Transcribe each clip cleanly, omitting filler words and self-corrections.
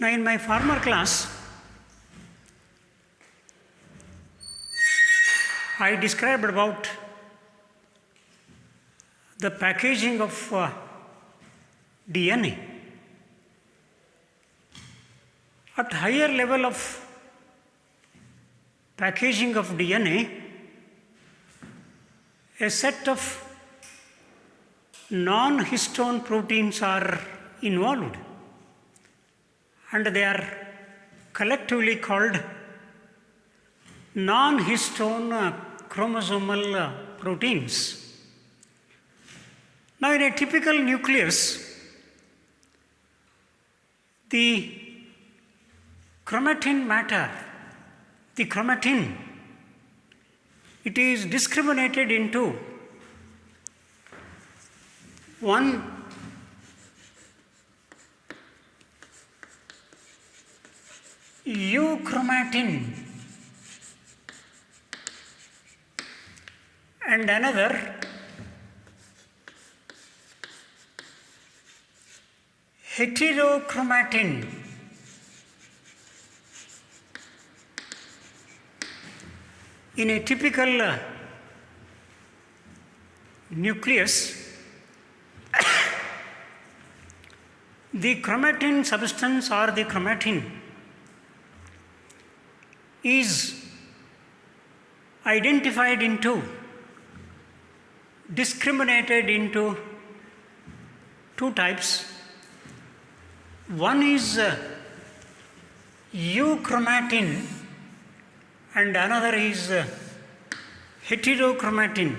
Now, in my former class, I described about the packaging of DNA. At higher level of packaging of DNA, a set of non-histone proteins are involved, and they are collectively called non-histone chromosomal proteins. Now, in a typical nucleus, the chromatin matter, the chromatin, it is discriminated into one euchromatin and another heterochromatin. In a typical nucleus, the chromatin substance or the chromatin is identified into, discriminated into two types. One is euchromatin and another is heterochromatin.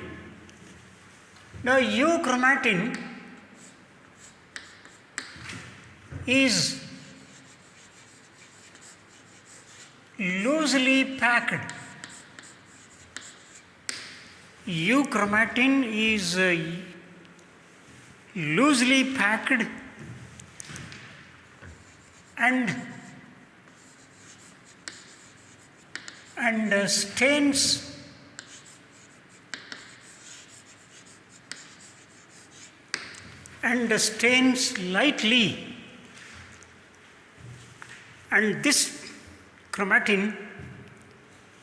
Now, euchromatin is loosely packed. Euchromatin is loosely packed and stains lightly, and this chromatin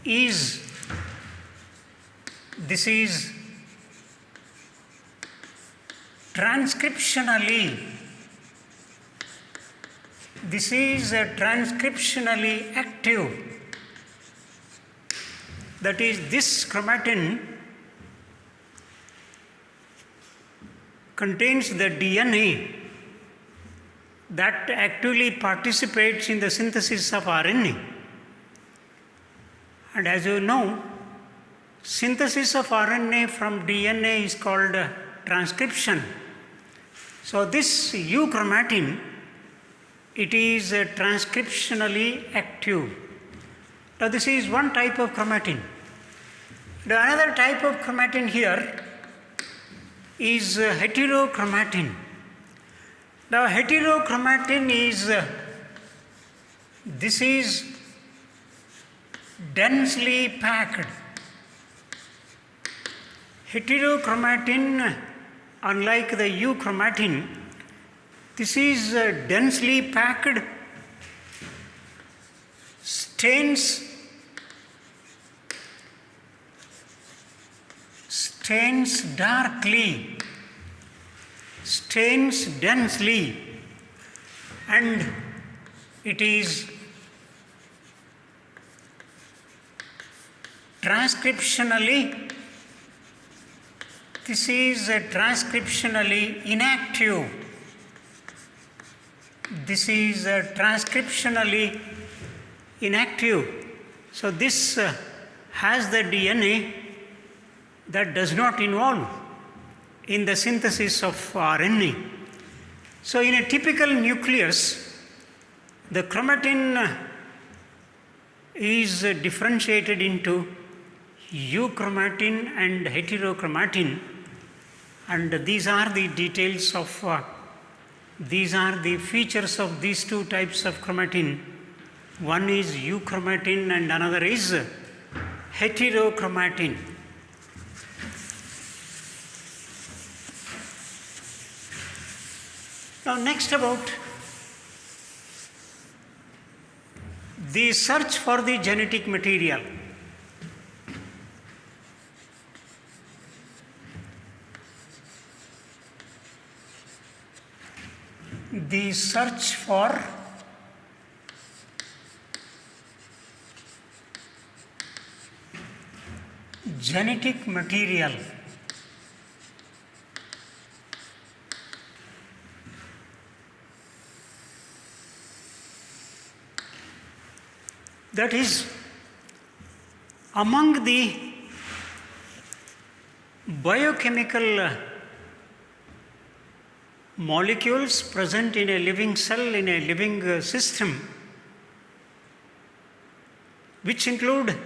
is transcriptionally active. That is, this chromatin contains the DNA that actively participates in the synthesis of RNA. And as you know, synthesis of RNA from DNA is called transcription. So this euchromatin, it is transcriptionally active. Now, this is one type of chromatin. The another type of chromatin here is heterochromatin. Now, heterochromatin is this is densely packed. Heterochromatin, unlike the euchromatin, this is densely packed, stains darkly, stains densely, and it is transcriptionally, this is transcriptionally inactive. This is transcriptionally inactive. So this has the DNA that does not involve in the synthesis of RNA. So in a typical nucleus, the chromatin is differentiated into euchromatin and heterochromatin, and these are the details of these are the features of these two types of chromatin. One is euchromatin and another is heterochromatin. Now, next about the search for the genetic material. The search for genetic material. That is, among the biochemical molecules present in a living cell, in a living system, which include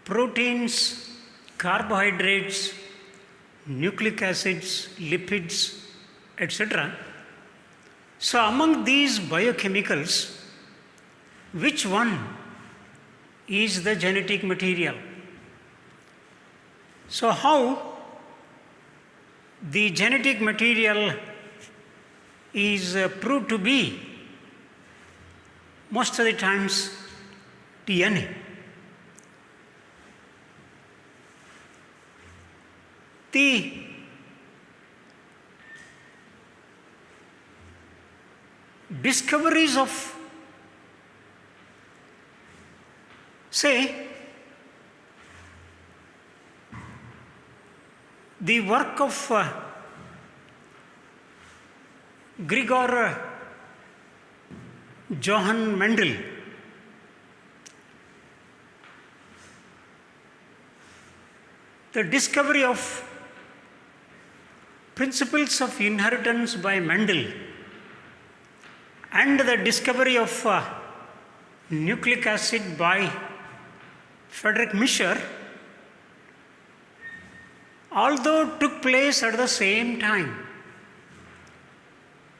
proteins, carbohydrates, nucleic acids, lipids, etc. So, among these biochemicals, which one is the genetic material? So, how the genetic material is proved to be most of the times DNA. The discoveries of, say, the work of Gregor Johann Mendel, the discovery of principles of inheritance by Mendel, and the discovery of nucleic acid by Friedrich Mischer, although took place at the same time.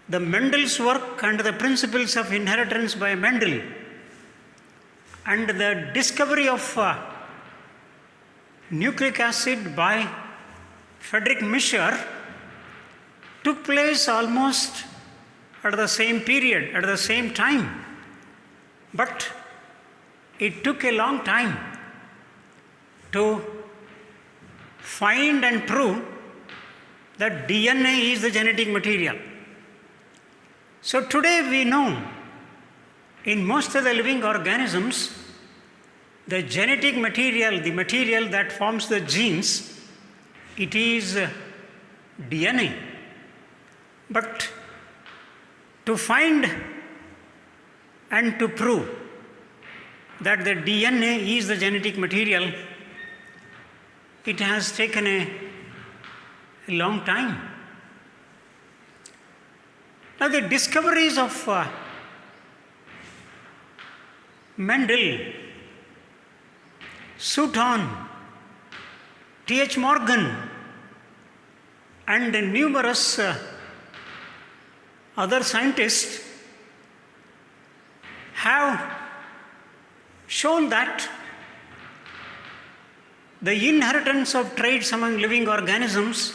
The Mendel's work and the principles of inheritance by Mendel and the discovery of nucleic acid by Friedrich Mischer took place almost at the same period, at the same time. But it took a long time to find and prove that DNA is the genetic material. So today we know in most of the living organisms, the genetic material, the material that forms the genes, it is DNA. But to find and to prove that the DNA is the genetic material, it has taken a long time. Now, the discoveries of Mendel, Sutton, T.H. Morgan, and numerous other scientists have shown that the inheritance of traits among living organisms,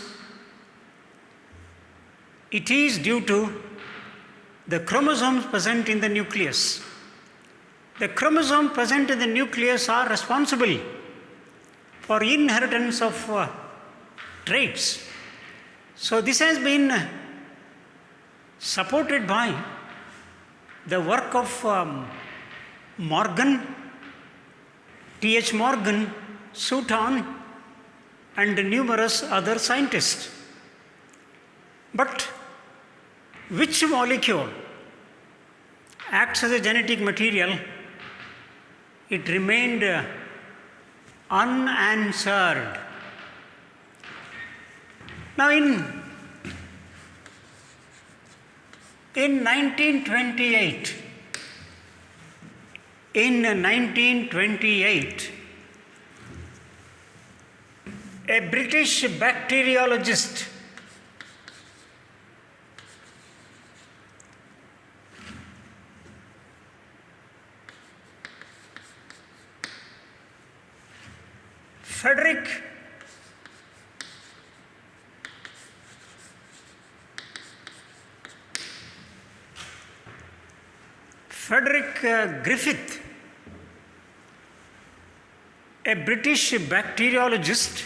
it is due to the chromosomes present in the nucleus. The chromosomes present in the nucleus are responsible for inheritance of traits. So this has been supported by the work of Morgan, T.H. Morgan, Sutton, and numerous other scientists. But which molecule acts as a genetic material? It remained unanswered. Now in 1928, a British bacteriologist Frederick Griffith, a British bacteriologist,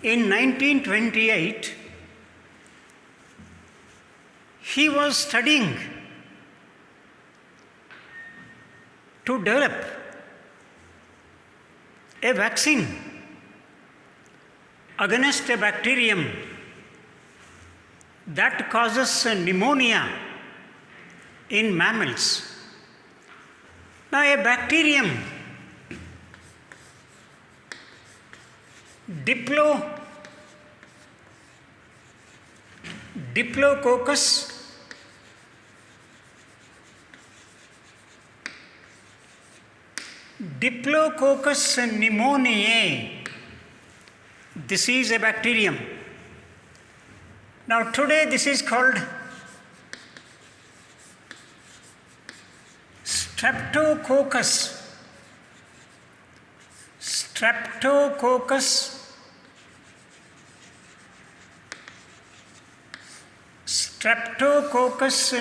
in 1928, he was studying to develop a vaccine against a bacterium that causes pneumonia in mammals. Now, a bacterium, Diplococcus pneumoniae, this is a bacterium. Now, today this is called Streptococcus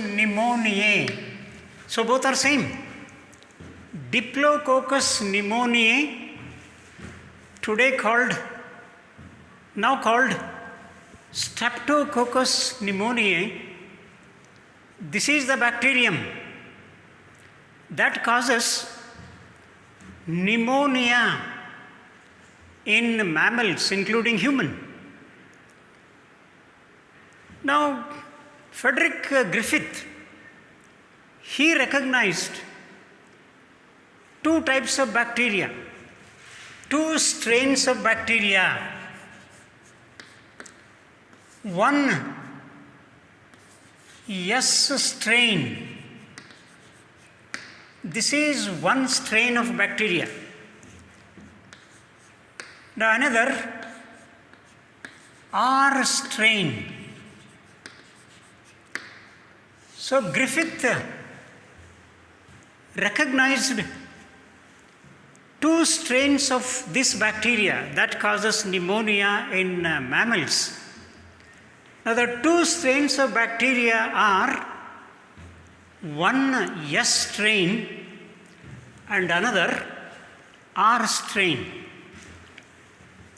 pneumoniae. So both are same. Diplococcus pneumoniae, now called Streptococcus pneumoniae. This is the bacterium that causes pneumonia in mammals, including human. Now, Frederick Griffith, he recognized two types of bacteria, two strains of bacteria. One S strain. This is one strain of bacteria. Now another R strain. So Griffith recognized two strains of this bacteria that causes pneumonia in mammals. Now the two strains of bacteria are one S strain and another R strain.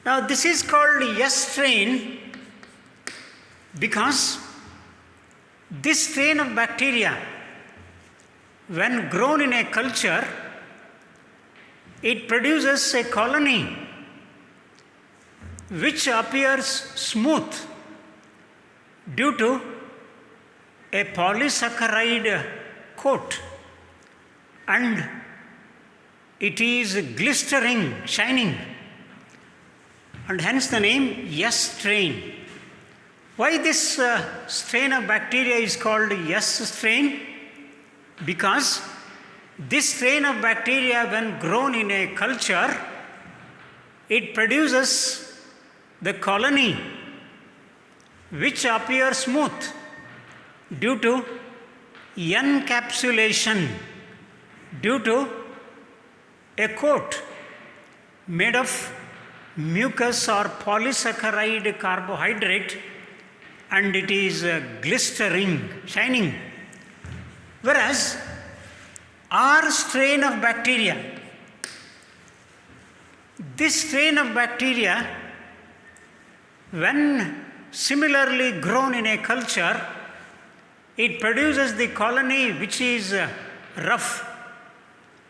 Now this is called S strain because this strain of bacteria, when grown in a culture, it produces a colony which appears smooth due to a polysaccharide coat, and it is glistering, shining, and hence the name S strain. Why this strain of bacteria is called S strain? Because this strain of bacteria, when grown in a culture, it produces the colony which appears smooth due to encapsulation, due to a coat made of mucus or polysaccharide carbohydrate, and it is glistering, shining. Whereas R strain of bacteria, this strain of bacteria, when similarly grown in a culture, it produces the colony which is rough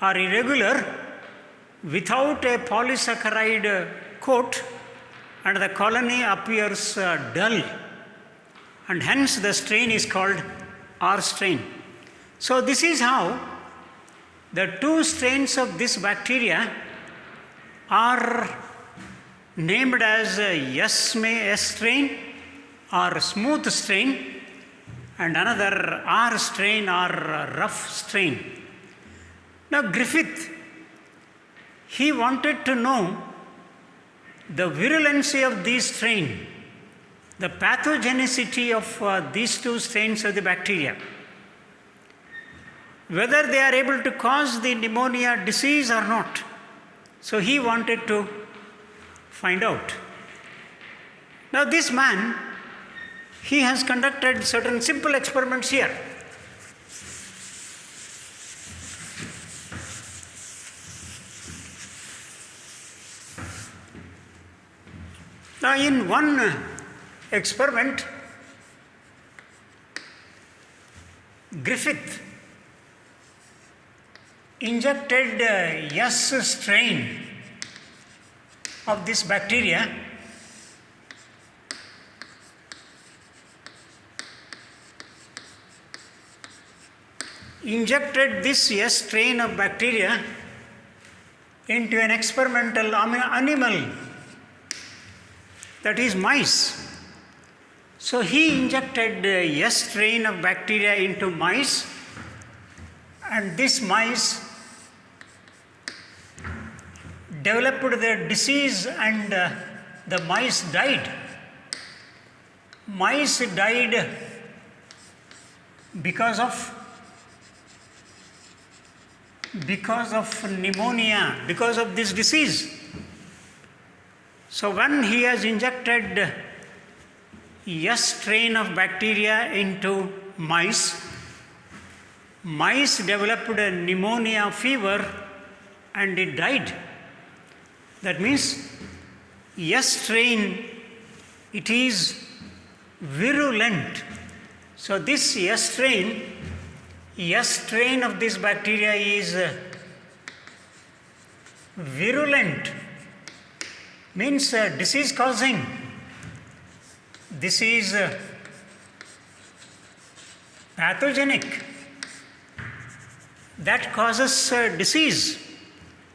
or irregular without a polysaccharide coat, and the colony appears dull, and hence the strain is called R strain. So this is how the two strains of this bacteria are named as S strain or smooth strain, and another R strain or rough strain. Now Griffith, he wanted to know the virulency of these strains, the pathogenicity of these two strains of the bacteria, whether they are able to cause the pneumonia disease or not. So he wanted to find out. Now this man, he has conducted certain simple experiments here. Now, in one experiment, Griffith injected S strain of this bacteria into an experimental animal, that is mice. So he injected S strain of bacteria into mice, and these mice developed the disease, and the mice died. Mice died because of pneumonia, because of this disease. So when he has injected S strain of bacteria into mice, mice developed a pneumonia fever and it died. That means S strain, it is virulent. So this S strain of this bacteria is virulent, means disease causing. This is pathogenic, that causes disease.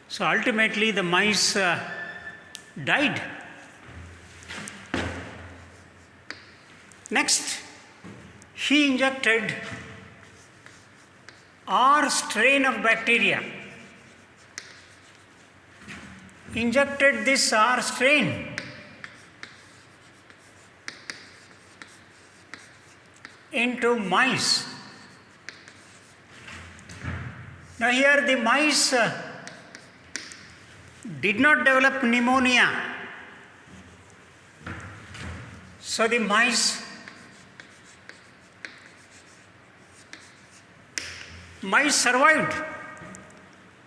So ultimately the mice died. Next, he injected R strain of bacteria. Injected this R strain into mice. Now here the mice did not develop pneumonia. So the mice survived.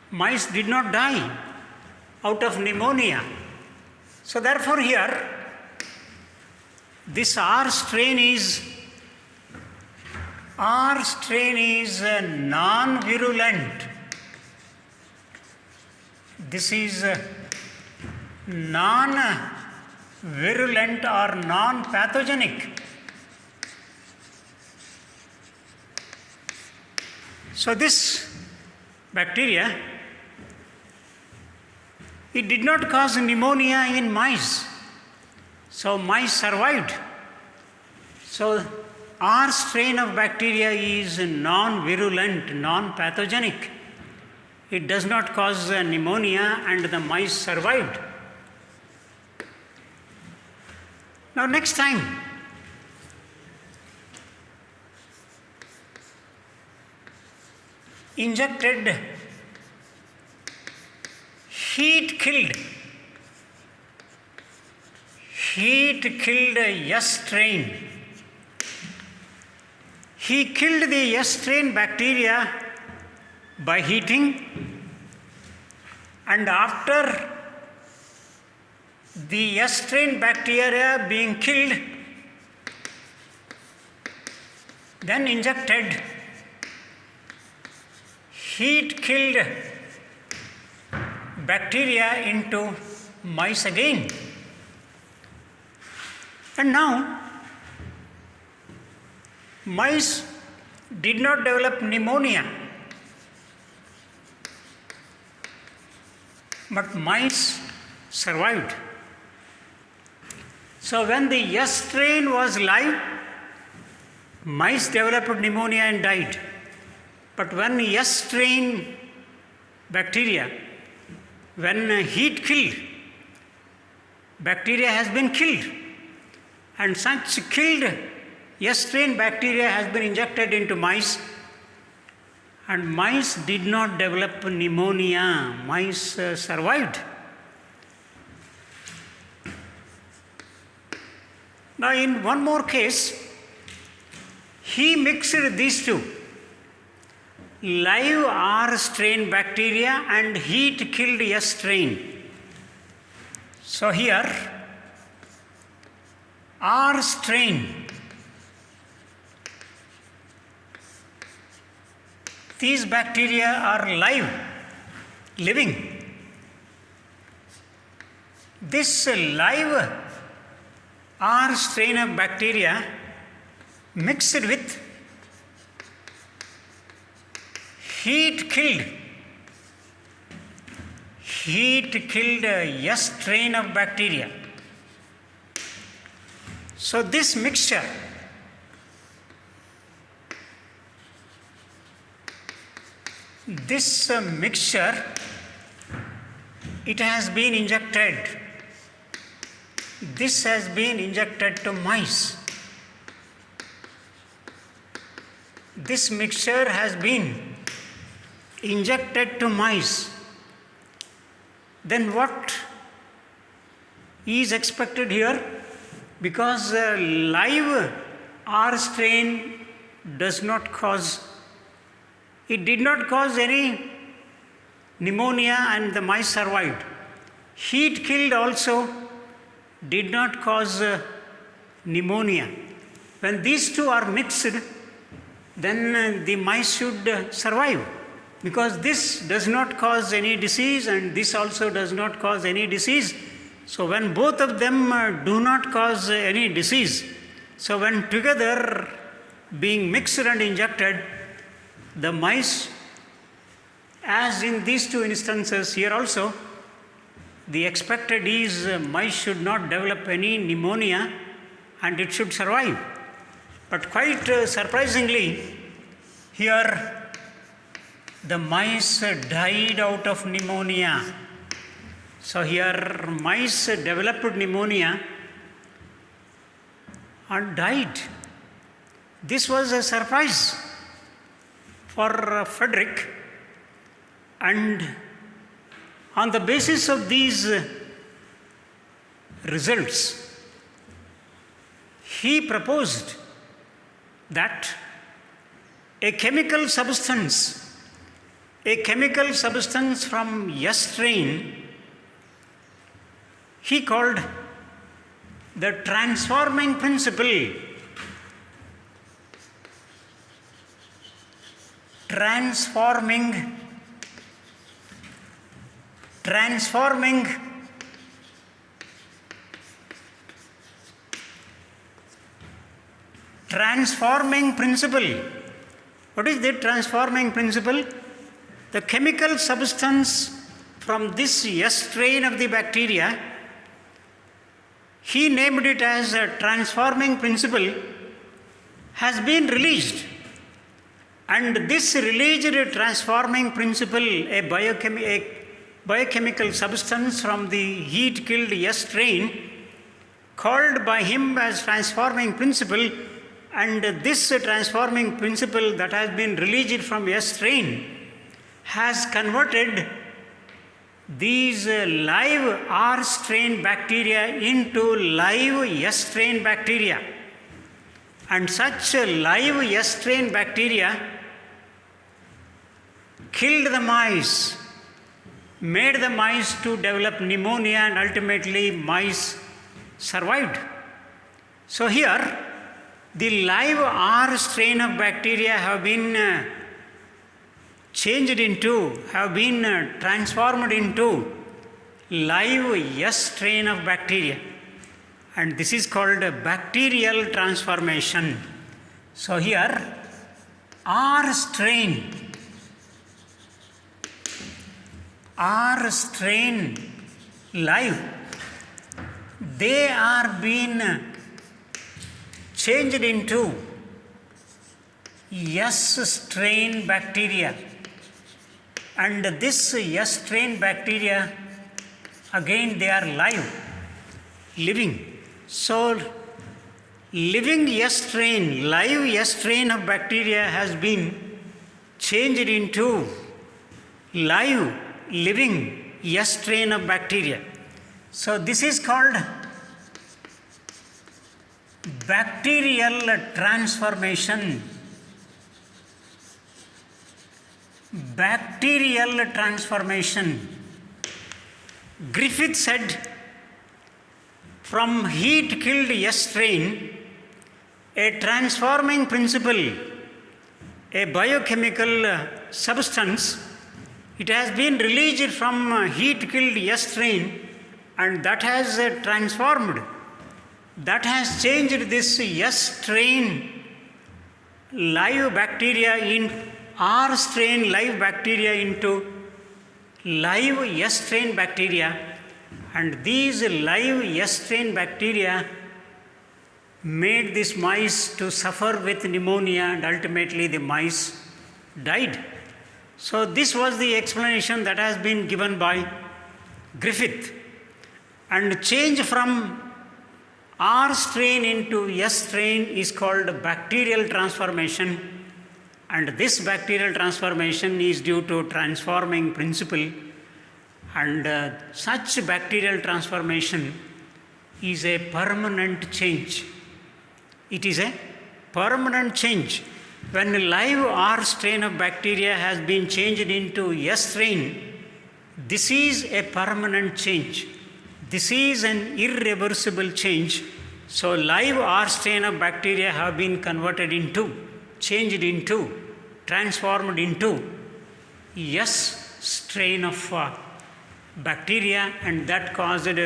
Mice did not die out of pneumonia. So therefore here, this R strain is non-virulent. This is non-virulent or non-pathogenic. So this bacteria, it did not cause pneumonia in mice. So mice survived. So R strain of bacteria is non-virulent, non-pathogenic. It does not cause pneumonia, and the mice survived. Now next time, injected heat-killed S strain. He killed the S strain bacteria by heating, and after the S strain bacteria being killed, then injected heat-killed bacteria into mice again. And now, mice did not develop pneumonia, but mice survived. So when the S strain was live, mice developed pneumonia and died. But when S strain bacteria, when heat killed, bacteria has been killed, and such killed S strain bacteria has been injected into mice, and mice did not develop pneumonia. Mice survived. Now in one more case, he mixed these two, live R strain bacteria and heat killed S strain. So here R strain. These bacteria are live, living. This live R strain of bacteria mixed with heat killed S strain of bacteria. So this mixture it has been injected. This has been injected to mice. This mixture has been injected to mice. Then what is expected here? Because live R strain does not cause, it did not cause any pneumonia and the mice survived. Heat killed also did not cause pneumonia. When these two are mixed, then the mice should survive, because this does not cause any disease and this also does not cause any disease. So when both of them do not cause any disease, so when together being mixed and injected, the mice, as in these two instances here also, the expected is mice should not develop any pneumonia and it should survive. But quite surprisingly, here the mice died out of pneumonia. So here mice developed pneumonia and died. This was a surprise for Frederick, and on the basis of these results, he proposed that a chemical substance from S strain he called the transforming principle. Transforming principle. What is the transforming principle? The chemical substance from this S strain of the bacteria, he named it as a transforming principle, has been released. And this released transforming principle, a biochemical substance from the heat-killed S strain, called by him as transforming principle, and this transforming principle that has been released from S strain has converted these live R strain bacteria into live S strain bacteria. And such live S strain bacteria killed the mice, made the mice to develop pneumonia, and ultimately mice survived. So here the live R strain of bacteria have been transformed into live S strain of bacteria, and this is called a bacterial transformation. So here R strain live, they are being changed into S strain bacteria, and this S strain bacteria again they are living. So living S strain, live S strain of bacteria has been changed into living S strain of bacteria. So this is called bacterial transformation. Bacterial transformation. Griffith said from heat killed S strain, a transforming principle, a biochemical substance, it has been released from heat killed S strain, and that has transformed, that has changed this S strain live bacteria in R strain live bacteria into live S strain bacteria, and these live S strain bacteria made these mice to suffer with pneumonia, and ultimately the mice died. So this was the explanation that has been given by Griffith. And change from R strain into S strain is called bacterial transformation, and this bacterial transformation is due to transforming principle, and such bacterial transformation is a permanent change. It is a permanent change. When a live R strain of bacteria has been changed into S strain, this is a permanent change. This is an irreversible change. So live R strain of bacteria have been converted into, changed into, transformed into S strain of bacteria, and that caused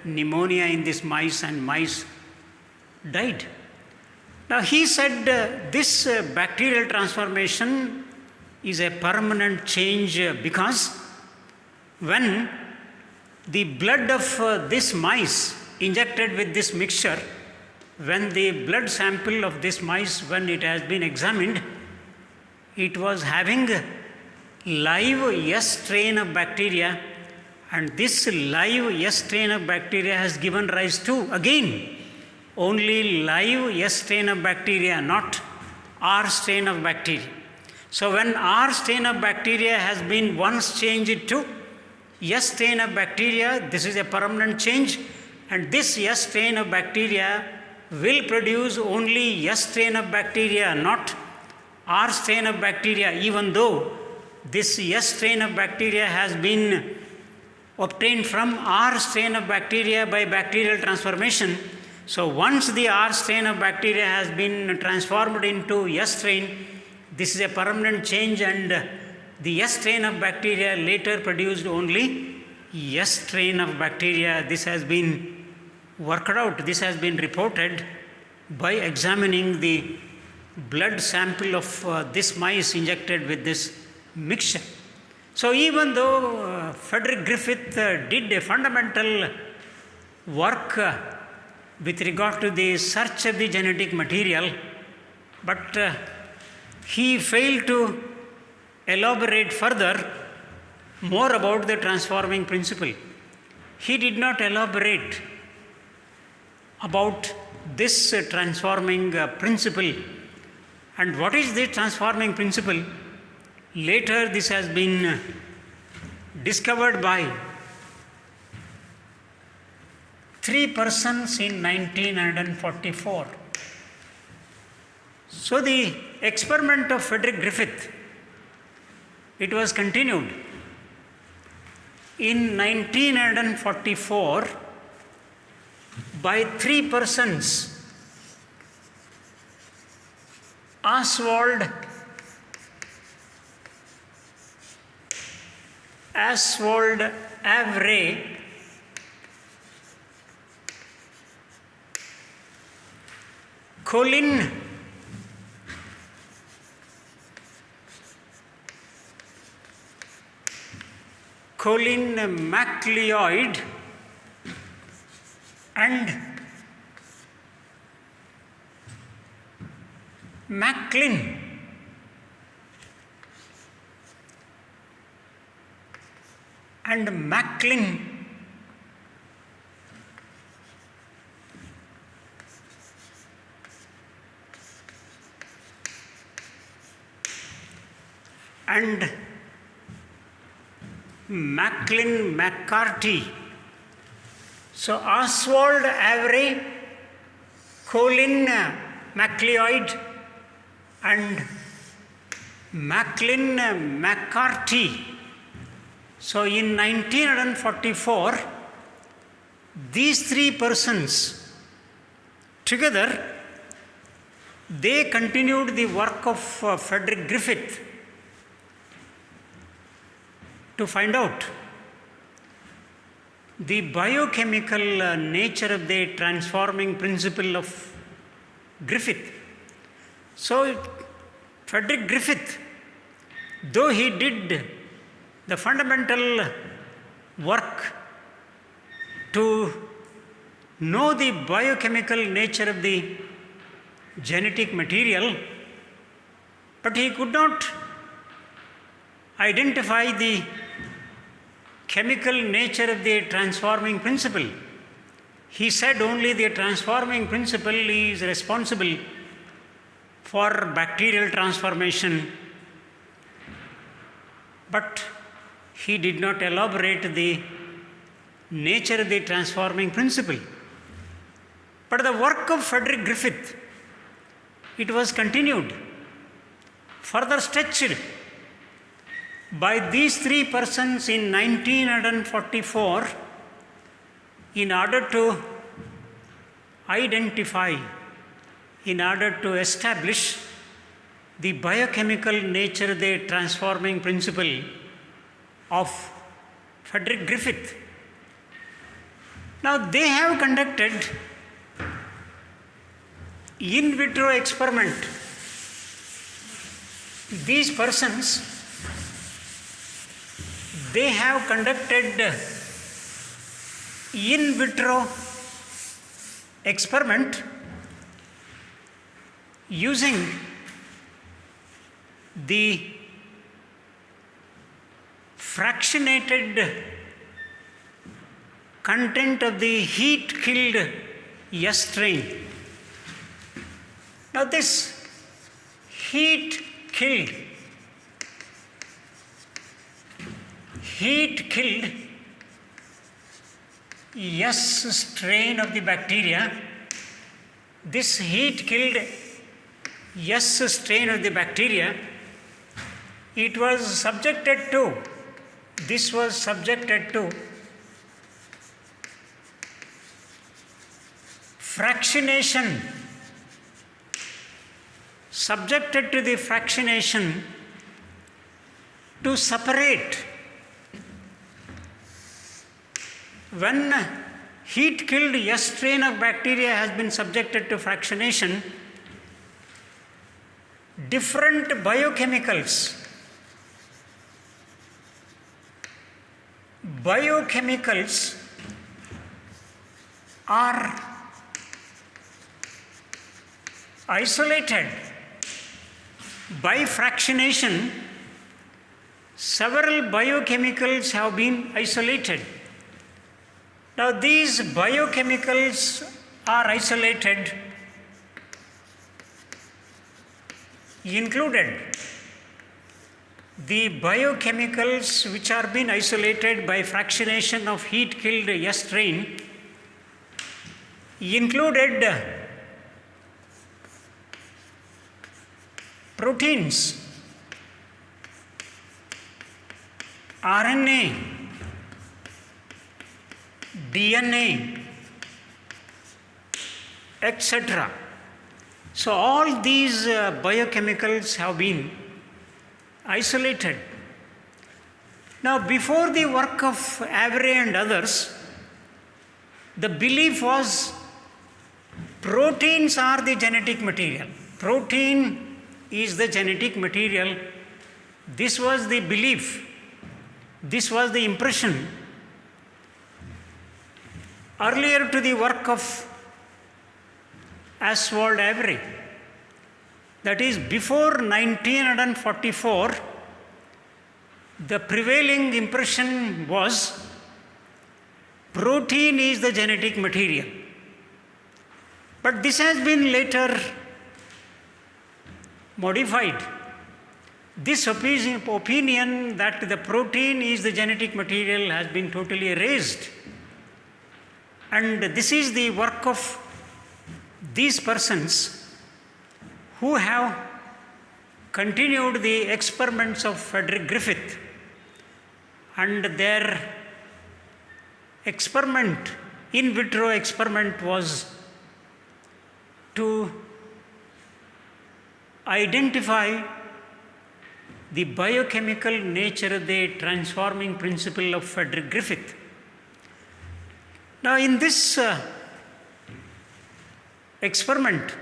pneumonia in these mice, and mice died. Now he said this bacterial transformation is a permanent change because when the blood of this mice injected with this mixture, when the blood sample of this mice, when it has been examined, it was having live S strain of bacteria, and this live S strain of bacteria has given rise to, again, only live S strain of bacteria, not R strain of bacteria. So when R strain of bacteria has been once changed to S strain of bacteria, this is a permanent change, and this S strain of bacteria will produce only S strain of bacteria, not R strain of bacteria, even though this S strain of bacteria has been obtained from R strain of bacteria by bacterial transformation. So once the R strain of bacteria has been transformed into S strain, this is a permanent change, and the S strain of bacteria later produced only S strain of bacteria. This has been worked out, this has been reported by examining the blood sample of this mice injected with this mixture. So even though Frederick Griffith did a fundamental work with regard to the search of the genetic material, but he failed to elaborate further more about the transforming principle. He did not elaborate about this transforming principle. And what is the transforming principle? Later this has been discovered by three persons in 1944. So the experiment of Frederick Griffith, it was continued. In 1944, by three persons, Oswald Avray, Colin MacLeod, and Macklin. And Macklin and Macklin McCarty. So Oswald Avray, Colin MacLeod, and Macklin McCarty. So in 1944, these three persons together, they continued the work of Frederick Griffith to find out the biochemical nature of the transforming principle of Griffith. So, Frederick Griffith, though he did the fundamental work to know the biochemical nature of the genetic material, but he could not identify the chemical nature of the transforming principle. He said only the transforming principle is responsible for bacterial transformation, but he did not elaborate the nature of the transforming principle. But the work of Frederick Griffith, it was continued, further stretched by these three persons in 1944 in order to identify, in order to establish the biochemical nature of the transforming principle of Frederick Griffith. Now, they have conducted in vitro experiment. These persons, they have conducted in vitro experiment using the fractionated content of the heat-killed S strain. Now, this heat-killed S strain of the bacteria, this heat-killed S strain of the bacteria, it was subjected to, this was subjected to fractionation, subjected to the fractionation to separate. When heat-killed S strain of bacteria has been subjected to fractionation, different biochemicals are isolated by fractionation. Several biochemicals have been isolated. Now, these biochemicals are isolated, included the biochemicals which are being isolated by fractionation of heat-killed S strain, included proteins, RNA, DNA, etc. So, all these biochemicals have been isolated. Now, before the work of Avery and others, the belief was proteins are the genetic material. Protein is the genetic material. This was the belief. This was the impression earlier to the work of Oswald Avery. That is, before 1944, the prevailing impression was protein is the genetic material. But this has been later modified. This opinion that the protein is the genetic material has been totally erased. And this is the work of these persons who have continued the experiments of Frederick Griffith, and their experiment in vitro experiment was to identify the biochemical nature of the transforming principle of Frederick Griffith. Now, in this experiment,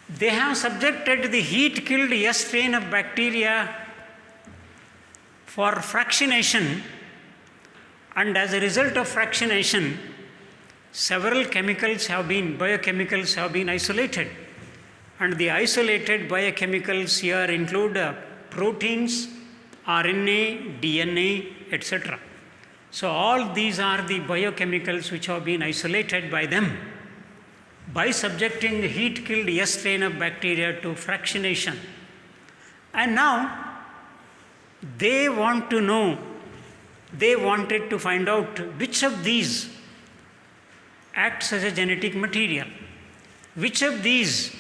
they have subjected the heat-killed S strain of bacteria for fractionation, and as a result of fractionation, several biochemicals have been isolated. And the isolated biochemicals here include proteins, RNA, DNA, etc. So all these are the biochemicals which have been isolated by them by subjecting the heat-killed S strain of bacteria to fractionation. And now they wanted to find out which of these acts as a genetic material, which of these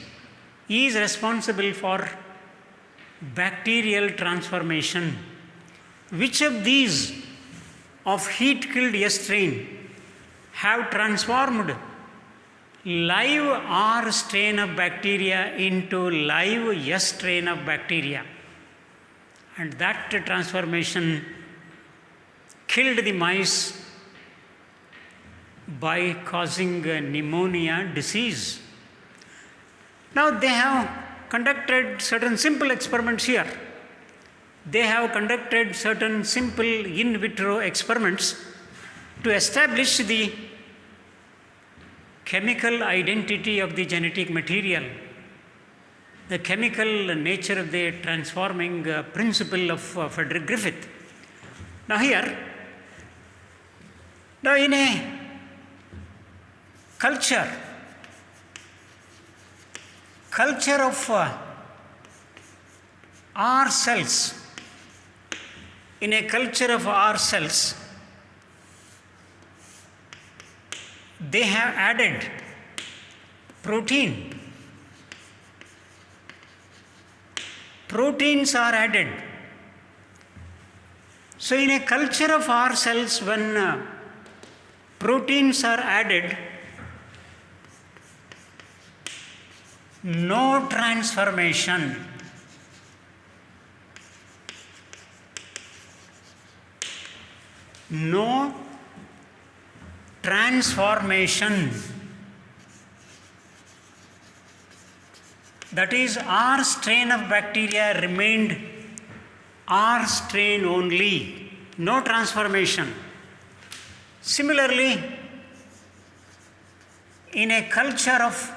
is responsible for bacterial transformation, which of these of heat-killed S strain have transformed live R strain of bacteria into live S strain of bacteria. And that transformation killed the mice by causing pneumonia disease. Now they have conducted certain simple experiments here. They have conducted certain simple in vitro experiments to establish the chemical identity of the genetic material, the chemical nature of the transforming principle of Frederick Griffith. Now here, in a culture of R cells, in a culture of R cells, they have added protein. Proteins are added. So in a culture of R cells, when proteins are added, no transformation. No transformation. That is, R strain of bacteria remained R strain only, no transformation. Similarly, in a culture of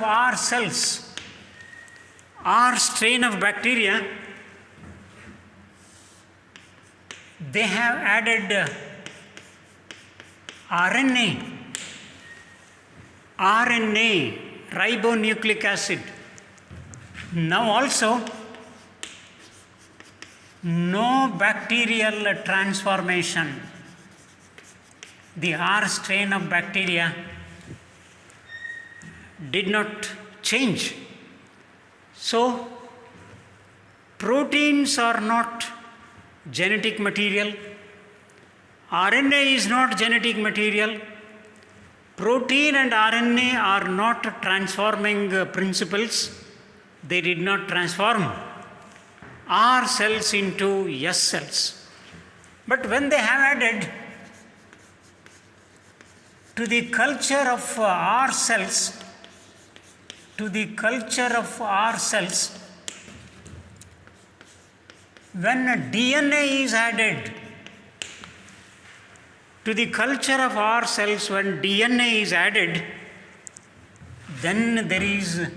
R cells, R strain of bacteria, they have added RNA, ribonucleic acid. Now also, no bacterial transformation. The R strain of bacteria did not change. So, proteins are not genetic material, RNA is not genetic material, protein and RNA are not transforming principles. They did not transform R cells into S cells. But when they have added to the culture of R cells, when DNA is added to the culture of R cells, when DNA is added, then there is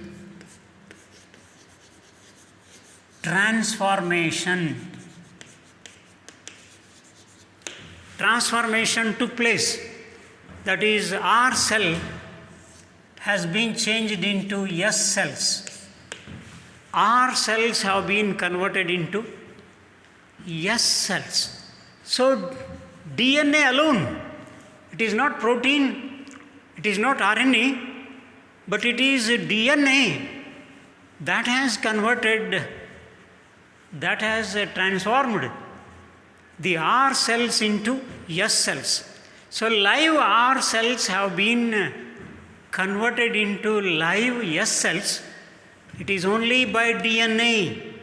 transformation. Transformation took place. That is, R cell has been changed into S cells. R cells have been converted into S cells. So, DNA alone, it is not protein, it is not RNA, but it is DNA that has converted, that has transformed the R cells into S cells. So live R cells have been converted into live S cells. It is only by DNA.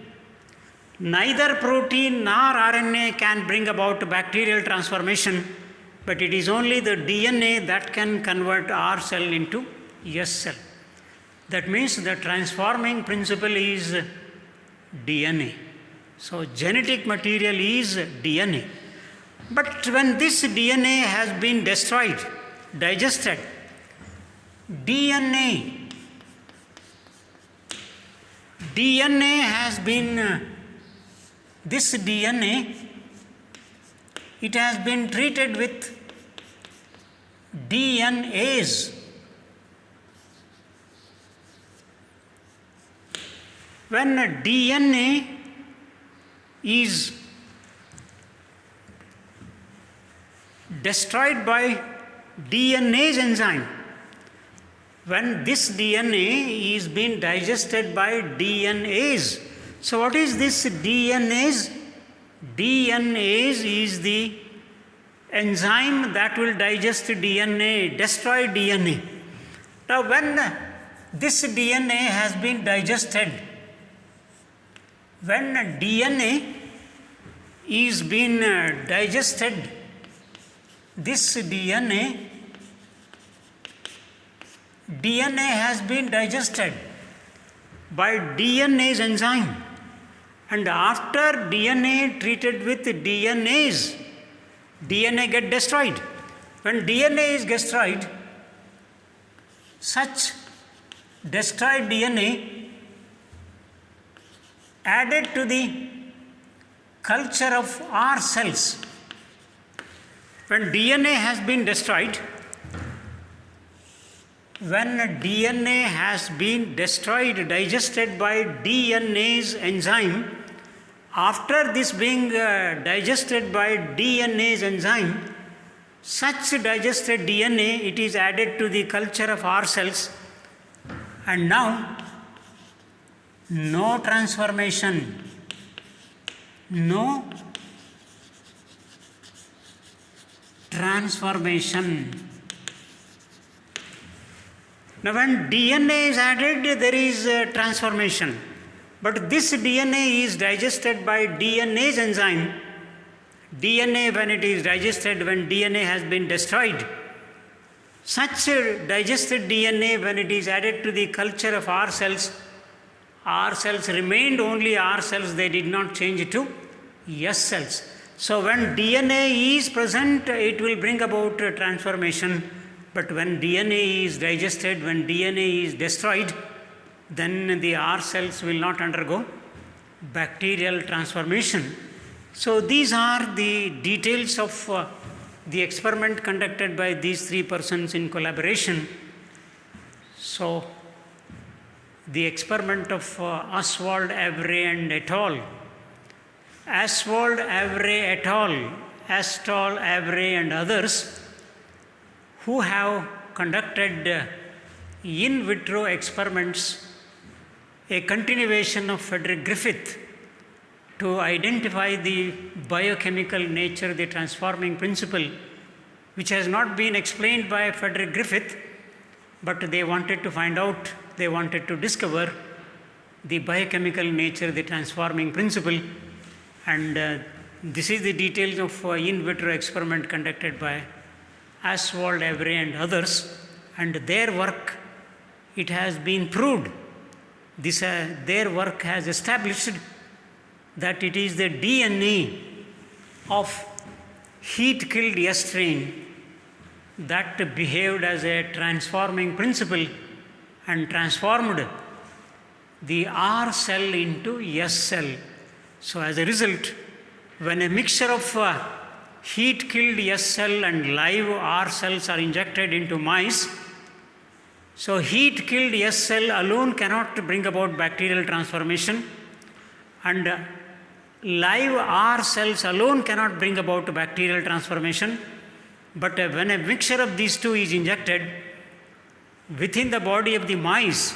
Neither protein nor RNA can bring about bacterial transformation, but it is only the DNA that can convert R cell into S cell. That means the transforming principle is DNA. So genetic material is DNA. But when this DNA has been destroyed, digested, DNA has been, this DNA, it has been treated with DNase. When DNA is destroyed by DNase enzyme, when this DNA is being digested by DNase. So what is this DNase? DNase is the enzyme that will digest DNA, destroy DNA. Now when this DNA has been digested, when DNA is being digested, this DNA has been digested by DNase enzyme, and after DNA treated with DNase, DNA get destroyed. When DNA is destroyed, such destroyed DNA added to the culture of R cells. When DNA has been destroyed, digested by DNase enzyme, after this being digested by DNase enzyme, such digested DNA, it is added to the culture of R cells, and now no transformation, no transformation. Now when DNA is added, there is transformation. But this DNA is digested by DNase enzyme. DNA, when it is digested, when DNA has been destroyed, such digested DNA, when it is added to the culture of R cells remained only R cells, they did not change to S cells. So when DNA is present, it will bring about transformation. But when DNA is digested, when DNA is destroyed, then the R cells will not undergo bacterial transformation. So these are the details of the experiment conducted by these three persons in collaboration. So the experiment of Oswald Avray and et al. Oswald Avray et al., Astol, Avray and others, who have conducted in vitro experiments, a continuation of Frederick Griffith, to identify the biochemical nature, the transforming principle, which has not been explained by Frederick Griffith, but they wanted to find out, they wanted to discover the biochemical nature, the transforming principle, and this is the details of in vitro experiment conducted by Oswald Avray and others, and their work, it has been proved. Their work has established that it is the DNA of heat-killed S strain that behaved as a transforming principle and transformed the R cell into S cell. So as a result, when a mixture of heat-killed S cell and live R cells are injected into mice, so heat-killed S cell alone cannot bring about bacterial transformation, and live R cells alone cannot bring about bacterial transformation. But when a mixture of these two is injected within the body of the mice,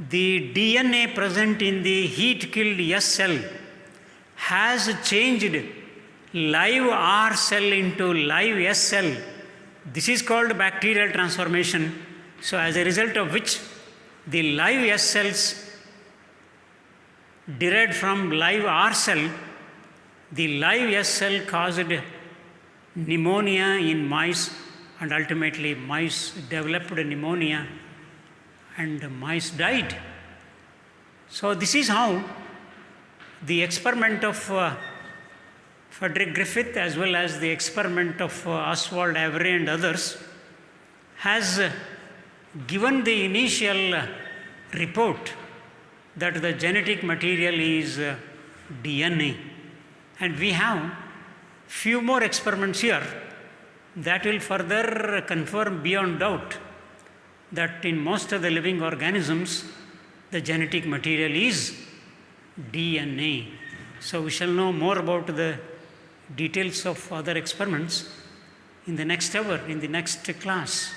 the DNA present in the heat-killed S cell has changed live R cell into live S cell. This is called bacterial transformation. So as a result of which the live S cells derived from live R cell, the live S cell caused pneumonia in mice, and ultimately mice developed pneumonia and mice died. So this is how the experiment of Frederick Griffith as well as the experiment of Oswald Avery and others has given the initial report that the genetic material is DNA. And we have few more experiments here that will further confirm beyond doubt that in most of the living organisms, the genetic material is DNA. So we shall know more about the details of other experiments in the next hour, in the next class.